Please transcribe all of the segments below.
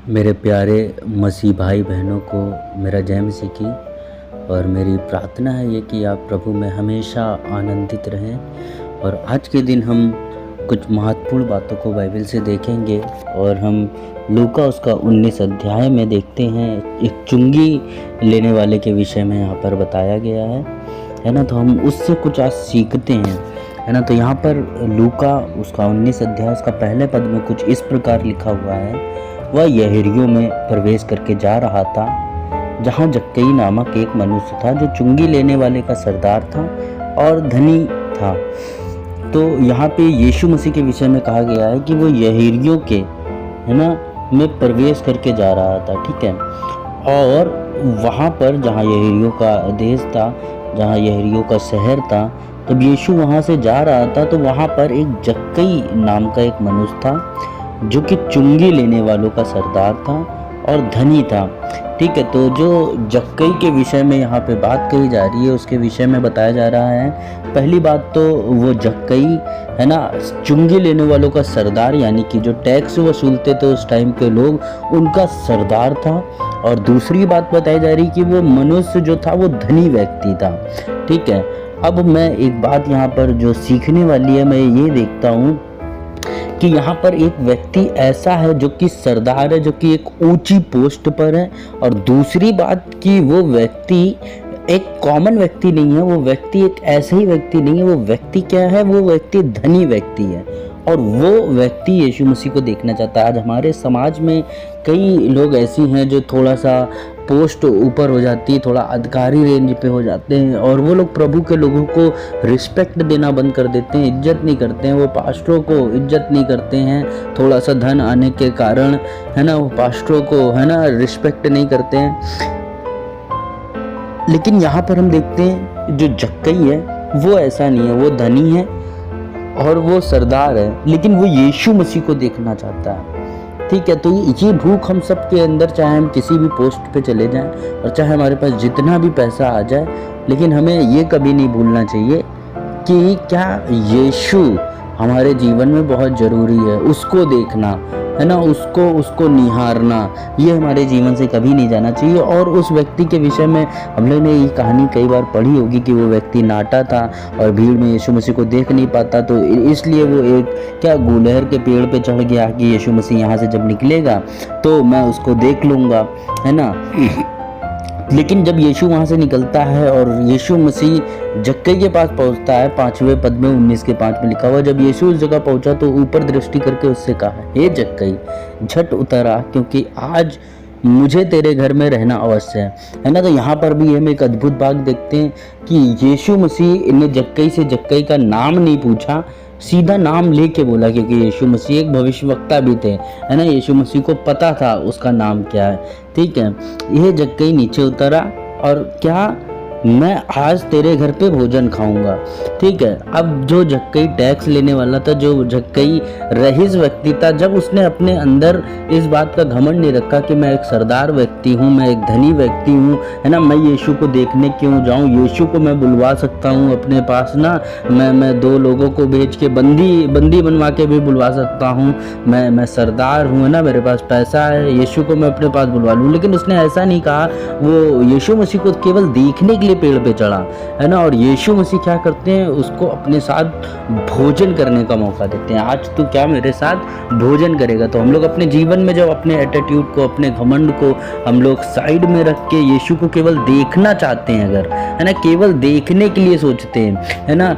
मेरे प्यारे मसीह भाई बहनों को मेरा जय मसीह की। और मेरी प्रार्थना है ये कि आप प्रभु में हमेशा आनंदित रहें। और आज के दिन हम कुछ महत्वपूर्ण बातों को बाइबल से देखेंगे और हम लूका उसका 19 अध्याय में देखते हैं। एक चुंगी लेने वाले के विषय में यहाँ पर बताया गया है ना। तो हम उससे कुछ आज सीखते हैं, है ना। तो यहाँ पर लूका उसका 19 अध्याय उसका पहले पद में कुछ इस प्रकार लिखा हुआ है। वह यरीहो में प्रवेश करके जा रहा था, जहाँ जक्कई नामक एक मनुष्य था जो चुंगी लेने वाले का सरदार था और धनी था। तो यहाँ पे यीशु मसीह के विषय में कहा गया है कि वो यरीहो के, है ना, में प्रवेश करके जा रहा था, ठीक है। और वहाँ पर जहाँ यरीहो का देश था, जहाँ यरीहो का शहर था, तब यीशु वहाँ से जा रहा था तो वहाँ पर एक जक्कई नाम का एक मनुष्य था जो कि चुंगी लेने वालों का सरदार था और धनी था, ठीक है। तो जो जक्कई के विषय में यहाँ पे बात कही जा रही है उसके विषय में बताया जा रहा है। पहली बात तो वो जक्कई, है ना, चुंगी लेने वालों का सरदार, यानी कि जो टैक्स वसूलते थे उस टाइम के लोग, उनका सरदार था। और दूसरी बात बताई जा रही कि वो मनुष्य जो था वो धनी व्यक्ति था, ठीक है। अब मैं एक बात यहाँ पर जो सीखने वाली है, मैं ये देखता हूँ कि यहाँ पर एक व्यक्ति ऐसा है जो कि सरदार है, जो कि एक ऊंची पोस्ट पर है। और दूसरी बात कि वो व्यक्ति एक कॉमन व्यक्ति नहीं है, वो व्यक्ति एक ऐसा ही व्यक्ति नहीं है। वो व्यक्ति क्या है? वो व्यक्ति धनी व्यक्ति है और वो व्यक्ति यीशु मसीह को देखना चाहता है। आज हमारे समाज में कई लोग ऐसी हैं जो थोड़ा सा पोस्ट ऊपर हो जाती है, थोड़ा अधिकारी रेंज पे हो जाते हैं और वो लोग प्रभु के लोगों को रिस्पेक्ट देना बंद कर देते हैं, इज्जत नहीं करते हैं। वो पास्टरों को इज्जत नहीं करते हैं, थोड़ा सा धन आने के कारण, है ना, वो पास्टरों को, है ना, रिस्पेक्ट नहीं करते हैं। लेकिन यहाँ पर हम देखते हैं जो जक्कई है वो ऐसा नहीं है, वो धनी है और वो सरदार है, लेकिन वो यीशु मसीह को देखना चाहता है, ठीक है। तो ये भूख हम सब के अंदर, चाहे हम किसी भी पोस्ट पे चले जाएं और चाहे हमारे पास जितना भी पैसा आ जाए, लेकिन हमें ये कभी नहीं भूलना चाहिए कि क्या यीशु हमारे जीवन में बहुत ज़रूरी है। उसको देखना, है ना, उसको निहारना, ये हमारे जीवन से कभी नहीं जाना चाहिए। और उस व्यक्ति के विषय में हम लोग ने ये कहानी कई बार पढ़ी होगी कि वो व्यक्ति नाटा था और भीड़ में यीशु मसीह को देख नहीं पाता, तो इसलिए वो एक क्या गुलहर के पेड़ पे चढ़ गया कि यीशु मसीह यहाँ से जब निकलेगा तो मैं उसको देख लूँगा, है ना। लेकिन जब यीशु वहाँ से निकलता है और यीशु मसीह जक्कई के पास पहुँचता है, 5वें पद में 19 के 5 में लिखा हुआ, जब यीशु उस जगह पहुँचा तो ऊपर दृष्टि करके उससे कहा, हे जक्कई, झट उतर आ, क्योंकि आज मुझे तेरे घर में रहना अवश्य है ना। तो यहाँ पर भी हम एक अद्भुत बात देखते हैं कि यीशु मसीह ने जक्कई से जक्कई का नाम नहीं पूछा, सीधा नाम लेके बोला, क्योंकि यीशु मसीह एक भविष्यवक्ता भी थे, है ना। यीशु मसीह को पता था उसका नाम क्या है, ठीक है। यह जक्कई नीचे उतरा और क्या, मैं आज तेरे घर पे भोजन खाऊंगा, ठीक है। अब जो जक्कई टैक्स लेने वाला था, जो जक्कई रईस व्यक्ति था, जब उसने अपने अंदर इस बात का घमंड नहीं रखा कि मैं एक सरदार व्यक्ति हूँ, मैं एक धनी व्यक्ति हूँ, है ना, मैं यीशु को देखने क्यों जाऊँ, यीशु को मैं बुलवा सकता हूँ अपने पास ना, मैं 2 लोगों को भेज के बंदी बनवा के भी बुलवा सकता हूँ, मैं सरदार हूँ, है ना, मेरे पास पैसा है, यीशु को मैं अपने पास बुलवा लूँ। लेकिन उसने ऐसा नहीं कहा, वो यीशु मसीह को केवल देखने के लिए पेड़ पे चढ़ा, है ना। और यीशु मसीह क्या करते हैं, उसको अपने साथ भोजन करने का मौका देते हैं। आज तू क्या मेरे साथ भोजन करेगा? तो हम लोग अपने जीवन में जब अपने एटीट्यूड को, अपने घमंड को हम लोग साइड में रख के यीशु को केवल देखना चाहते हैं, अगर, है ना, केवल देखने के लिए सोचते हैं, है ना,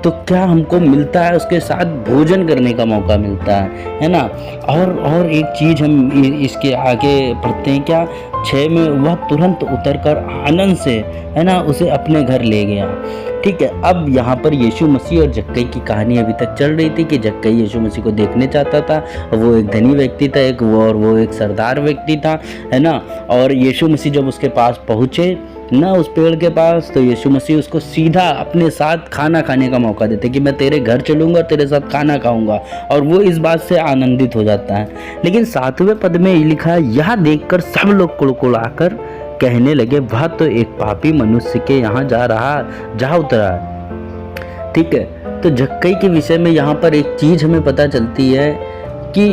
तो क्या हमको मिलता है? उसके साथ भोजन करने का मौका मिलता है ना। और एक चीज हम इसके आगे पढ़ते हैं, क्या 6 में, वह तुरंत उतरकर आनंद से, है ना, उसे अपने घर ले गया, ठीक है। अब यहाँ पर यीशु मसीह और जक्कई की कहानी अभी तक चल रही थी कि जक्कई यीशु मसीह को देखने चाहता था, वो एक धनी व्यक्ति था, वो एक सरदार व्यक्ति था, है ना। और यीशु मसीह जब उसके पास पहुँचे ना, उस पेड़ के पास, तो यीशु मसीह उसको सीधा अपने साथ खाना खाने का मौका देते कि मैं तेरे घर चलूँगा, तेरे साथ खाना खाऊंगा, और वो इस बात से आनंदित हो जाता है। लेकिन 7वें पद में ये लिखा है, यह देखकर सब लोग कुड़कुड़ाकर कहने लगे, वह तो एक पापी मनुष्य के यहाँ जा उतरा, ठीक है। तो जक्कई के विषय में यहाँ पर एक चीज हमें पता चलती है कि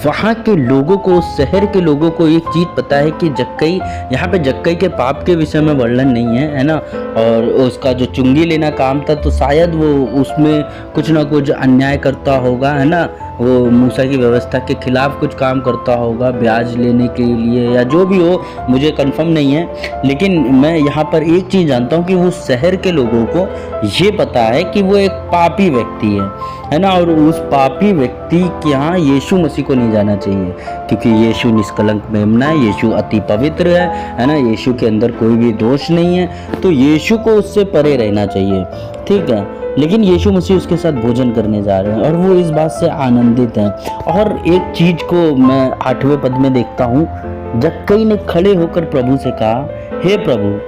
वहाँ के लोगों को, उस शहर के लोगों को एक चीज़ पता है कि जक्कई, यहाँ पे जक्कई के पाप के विषय में वर्णन नहीं है ना, और उसका जो चुंगी लेना काम था तो शायद वो उसमें कुछ ना कुछ अन्याय करता होगा, है ना, वो मूसा की व्यवस्था के खिलाफ कुछ काम करता होगा ब्याज लेने के लिए या जो भी हो, मुझे कंफर्म नहीं है। लेकिन मैं यहाँ पर एक चीज़ जानता हूँ कि वो शहर के लोगों को ये पता है कि वो एक पापी व्यक्ति है ना, और उस पापी व्यक्ति के यहाँ यीशु मसीह को नहीं जाना चाहिए, क्योंकि यीशु निष्कलंक मेमना है, यीशु अति पवित्र है ना, यीशु के अंदर कोई भी दोष नहीं है, तो यीशु को उससे परे रहना चाहिए, ठीक है। लेकिन यीशु मसीह उसके साथ भोजन करने जा रहे हैं और वो इस बात से आनंदित हैं। और एक चीज़ को मैं 8वें पद में देखता हूँ, जक्कई ने खड़े होकर प्रभु से कहा, हे प्रभु,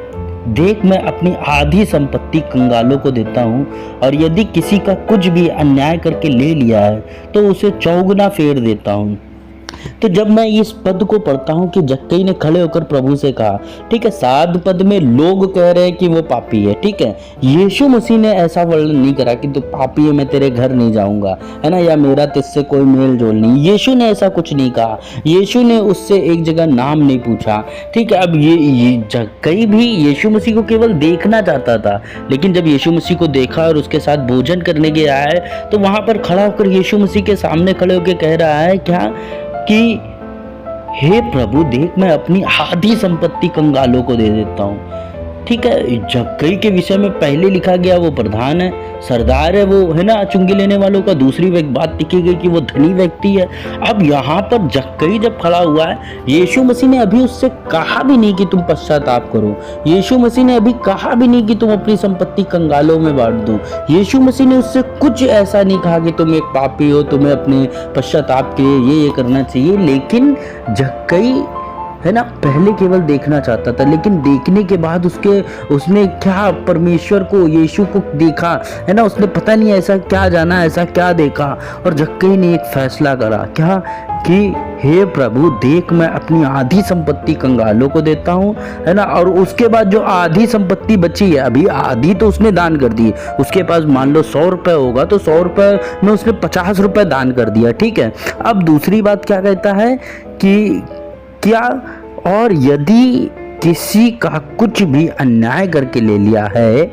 देख मैं अपनी आधी संपत्ति कंगालों को देता हूँ, और यदि किसी का कुछ भी अन्याय करके ले लिया है तो उसे चौगुना फेर देता हूँ। तो जब मैं इस पद को पढ़ता हूँ कि जक्कई ने खड़े होकर प्रभु से कहा, ठीक है, 7 पद में लोग कह रहे हैं कि वो पापी है, ठीक है, यीशु मसीह ने ऐसा वर्णन नहीं करा कि तू पापी है, मैं तेरे घर नहीं जाऊंगा, है ना, या मेरा तुझसे कोई मेल जोल नहीं, यीशु ने ऐसा कुछ नहीं कहा। यीशु ने उससे एक जगह नाम नहीं पूछा, ठीक है। अब ये जक्कई भी यीशु मसीह को केवल देखना चाहता था, लेकिन जब यीशु मसीह को देखा और उसके साथ भोजन करने गया है तो वहां पर खड़ा होकर यीशु मसीह के सामने खड़े होकर कह रहा है क्या कि हे प्रभु, देख मैं अपनी आधी संपत्ति कंगालों को दे देता हूँ, ठीक है। जक्कई के विषय में पहले लिखा गया वो प्रधान है, सरदार है, वो है ना, चुंगी लेने वालों का। दूसरी बात लिखी गई कि वो धनी व्यक्ति है। अब यहाँ पर जक्कई जब खड़ा हुआ है, यीशु मसीह ने अभी उससे कहा भी नहीं कि तुम पश्चाताप करो, यीशु मसीह ने अभी कहा भी नहीं कि तुम अपनी संपत्ति कंगालों में बांट दो, यीशु मसीह ने उससे कुछ ऐसा नहीं कहा कि तुम एक पापी हो, तुम्हें अपने पश्चाताप के लिए ये करना चाहिए। लेकिन जक्कई, है ना, पहले केवल देखना चाहता था, लेकिन देखने के बाद उसने क्या परमेश्वर को, यीशु को देखा, है ना, उसने पता नहीं ऐसा क्या जाना, ऐसा क्या देखा, और जक्कई ने एक फैसला करा, क्या कि हे प्रभु, देख मैं अपनी आधी संपत्ति कंगालों को देता हूँ, है ना। और उसके बाद जो आधी संपत्ति बची है, अभी आधी तो उसने दान कर दी, उसके पास मान लो 100 रुपये होगा तो 100 रुपये में उसने 50 रुपये दान कर दिया, ठीक है। अब दूसरी बात क्या कहता है कि क्या, और यदि किसी का कुछ भी अन्याय करके ले लिया है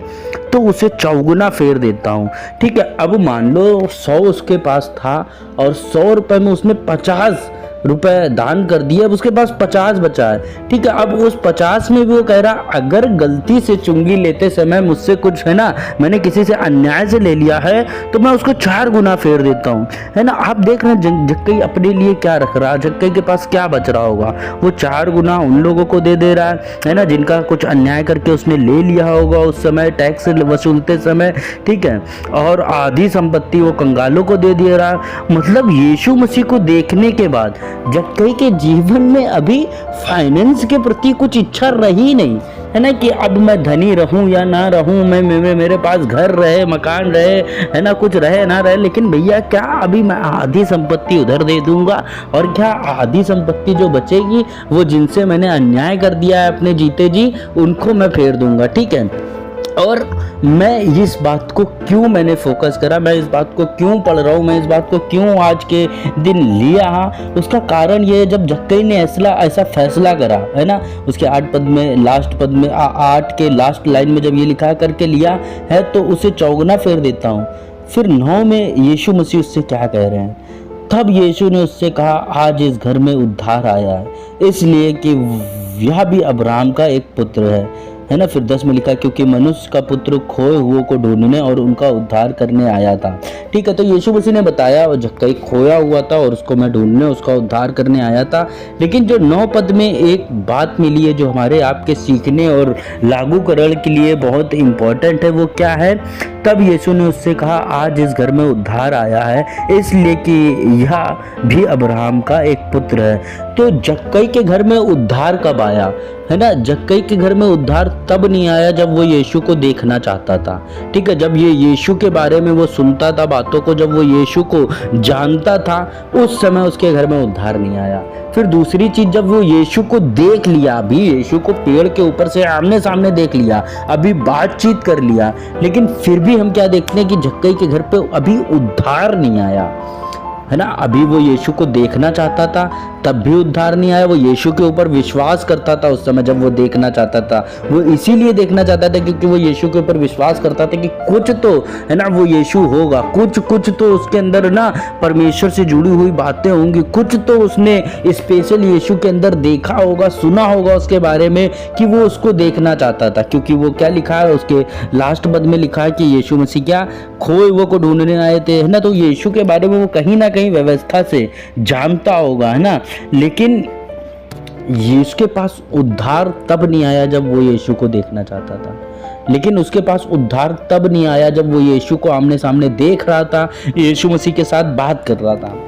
तो उसे चौगुना फेर देता हूँ, ठीक है। अब मान लो 100 उसके पास था और 100 रुपये में उसने 50 रुपए दान कर दिए, अब उसके पास 50 बचा है, ठीक है। अब उस 50 में भी वो कह रहा, अगर गलती से चुंगी लेते समय मुझसे कुछ, है ना, मैंने किसी से अन्याय से ले लिया है तो मैं उसको 4 गुना फेर देता हूँ, है ना। आप देख रहे हैं जक्कई अपने लिए क्या रख रहा है, जक्कई के पास क्या बच रहा होगा, वो 4 गुना उन लोगों को दे रहा है ना, जिनका कुछ अन्याय करके उसने ले लिया होगा उस समय टैक्स वसूलते समय, ठीक है, और आधी संपत्ति वो कंगालों को दे रहा। मतलब यीशु मसीह को देखने के बाद जक्कई के जीवन में अभी फाइनेंस के प्रति कुछ इच्छा रही नहीं, है ना, कि अब मैं धनी रहूं या ना रहूं, मैं मेरे पास घर रहे, मकान रहे, है ना, कुछ रहे ना रहे, लेकिन भैया क्या अभी मैं आधी संपत्ति उधर दे दूंगा, और क्या आधी संपत्ति जो बचेगी वो जिनसे मैंने अन्याय कर दिया है अपने जीते जी, उनको मैं फेर दूंगा, ठीक है। और मैं इस बात को क्यों मैंने फोकस करा, मैं इस बात को क्यों पढ़ रहा हूँ, मैं इस बात को क्यों आज के दिन लिया, उसका कारण ये है, जब जक्कई ने ऐसा फैसला करा, है ना, उसके 8 पद में, लास्ट पद में, 8 के लास्ट लाइन में जब ये लिखा करके लिया है तो उसे चौगुना फेर देता हूँ। फिर 9 में यीशु मसीह उससे क्या कह रहे हैं, तब यीशु ने उससे कहा, आज इस घर में उद्धार आया है, इसलिए कि यह भी अब्राहम का एक पुत्र है ना। फिर 10 में लिखा, क्योंकि मनुष्य का पुत्र खोए हुए को ढूंढने और उनका उद्धार करने आया था, ठीक है। तो यीशु मसीह ने बताया और जक्कई खोया हुआ था और उसको मैं ढूंढने, उसका उद्धार करने आया था। लेकिन जो 9 पद में एक बात मिली है जो हमारे आपके सीखने और लागूकरण के लिए बहुत इंपॉर्टेंट है, वो क्या है, तब यीशु ने उससे कहा, आज इस घर में उद्धार आया है, इसलिए कि यह भी अब्राहम का एक पुत्र है। तो जक्कई के घर में उद्धार कब आया, है ना, जक्कई के घर में उद्धार तब नहीं आया जब वो यीशु को देखना चाहता था, ठीक है। जब ये यीशु के बारे में वो सुनता था बातों को, जब वो यीशु को जानता था, उस समय उसके घर में उद्धार नहीं आया। फिर दूसरी चीज, जब वो यीशु को देख लिया, अभी यीशु को पेड़ के ऊपर से आमने सामने देख लिया, अभी बातचीत कर लिया, लेकिन फिर भी हम क्या देखते हैं कि जक्कई के घर पे अभी उद्धार नहीं आया, है ना। अभी वो यीशु को देखना चाहता था, तब भी उद्धार नहीं आया। वो यीशु के ऊपर विश्वास करता था उस समय जब वो देखना चाहता था। वो इसीलिए देखना चाहता था क्योंकि वो यीशु के ऊपर विश्वास करता था कि कुछ तो है ना वो यीशु होगा, कुछ तो उसके अंदर ना परमेश्वर से जुड़ी हुई बातें होंगी, कुछ तो उसने स्पेशल यीशु के अंदर देखा होगा, सुना होगा उसके बारे में, कि वो उसको देखना चाहता था। क्योंकि वो क्या लिखा है उसके लास्ट पद में, लिखा है कि यीशु मसीह क्या खोए हुए को ढूंढने आए थे, है ना। तो यीशु के बारे में वो कहीं ना कहीं व्यवस्था से जानता होगा, है ना। लेकिन यीशु के पास उद्धार तब नहीं आया जब वो यीशु को देखना चाहता था। लेकिन उसके पास उद्धार तब नहीं आया जब वो यीशु को आमने सामने देख रहा था, यीशु मसीह के साथ बात कर रहा था।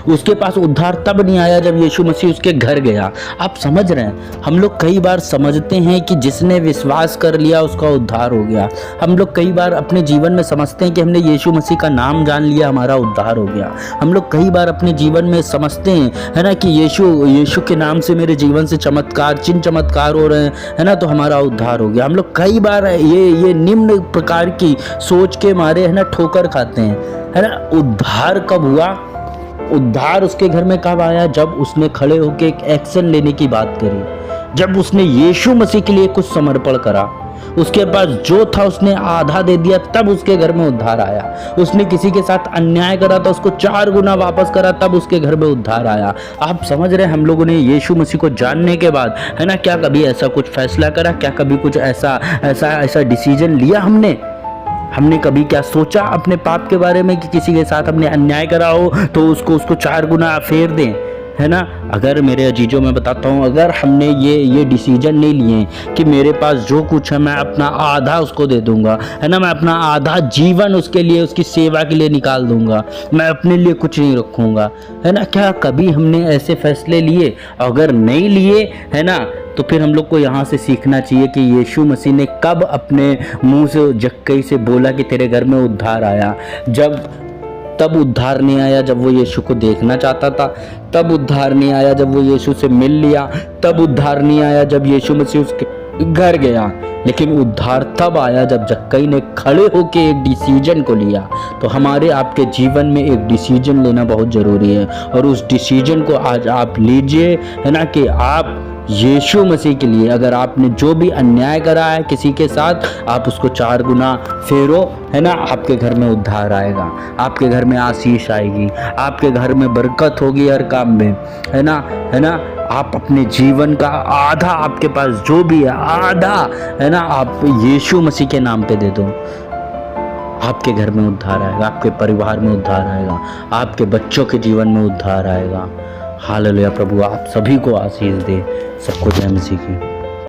उसके पास उद्धार तब नहीं आया जब यीशु मसीह उसके घर गया। आप समझ रहे हैं, हम लोग कई बार समझते हैं कि जिसने विश्वास कर लिया उसका उद्धार हो गया। हम लोग कई बार अपने जीवन में समझते हैं कि हमने यीशु मसीह का नाम जान लिया, हमारा उद्धार हो गया। हम लोग कई बार अपने जीवन में समझते हैं, है ना, कि यीशु के नाम से मेरे जीवन से चमत्कार, चिन्ह चमत्कार हो रहे हैं, है ना, तो हमारा उद्धार हो गया। हम लोग कई बार ये निम्न प्रकार की सोच के मारे, है ना, ठोकर खाते हैं, है ना। उद्धार कब हुआ? उद्धार उसके घर में कब आया? जब उसने खड़े होकर एक एक्शन लेने की बात करी, जब उसने यीशु मसीह के लिए कुछ समर्पण करा। उसके पास जो था उसने आधा दे दिया, तब उसके घर में उद्धार आया। उसने किसी के साथ अन्याय करा था, उसको 4 गुना वापस करा, तब उसके घर में उद्धार आया। आप समझ रहे हैं, हम लोगों ने यीशु मसीह को जानने के बाद, है ना, क्या कभी ऐसा कुछ फैसला करा? क्या कभी कुछ ऐसा डिसीजन लिया? हमने कभी क्या सोचा अपने पाप के बारे में कि किसी के साथ हमने अन्याय करा हो तो उसको 4 गुना फेर दें, है ना। अगर मेरे अजीजों में बताता हूँ, अगर हमने ये डिसीजन नहीं लिए कि मेरे पास जो कुछ है मैं अपना आधा उसको दे दूंगा, है ना, मैं अपना आधा जीवन उसके लिए, उसकी सेवा के लिए निकाल दूंगा, मैं अपने लिए कुछ नहीं रखूंगा, है ना, क्या कभी हमने ऐसे फैसले लिए? अगर नहीं लिए, है ना, तो फिर हम लोग को यहाँ से सीखना चाहिए कि यीशु मसीह ने कब अपने मुंह से जक्कई से बोला कि तेरे घर में उद्धार आया। तब उद्धार नहीं आया जब वो यीशु को देखना चाहता था, तब उद्धार नहीं आया जब वो यीशु से मिल लिया, तब उद्धार नहीं आया जब यीशु मसीह उसके घर गया। लेकिन उद्धार तब आया जब जक्कई ने खड़े होकर एक डिसीजन को लिया। तो हमारे आपके जीवन में एक डिसीजन लेना बहुत ज़रूरी है, और उस डिसीजन को आज आप लीजिए, है ना, कि आप यीशु मसीह के लिए, अगर आपने जो भी अन्याय करा है किसी के साथ, आप उसको 4 गुना फेरो, है ना। आपके घर में उद्धार आएगा, आपके घर में आशीष आएगी, आपके घर में बरकत होगी हर काम में, है ना। आप अपने जीवन का आधा, आपके पास जो भी है आधा, है ना, आप यीशु मसीह के नाम पे दे दो। आपके घर में उद्धार आएगा, आपके परिवार में उद्धार आएगा, आपके बच्चों के जीवन में उद्धार आएगा। हालेलुया। प्रभु आप सभी को आशीष दे। सबको जय मसीह की।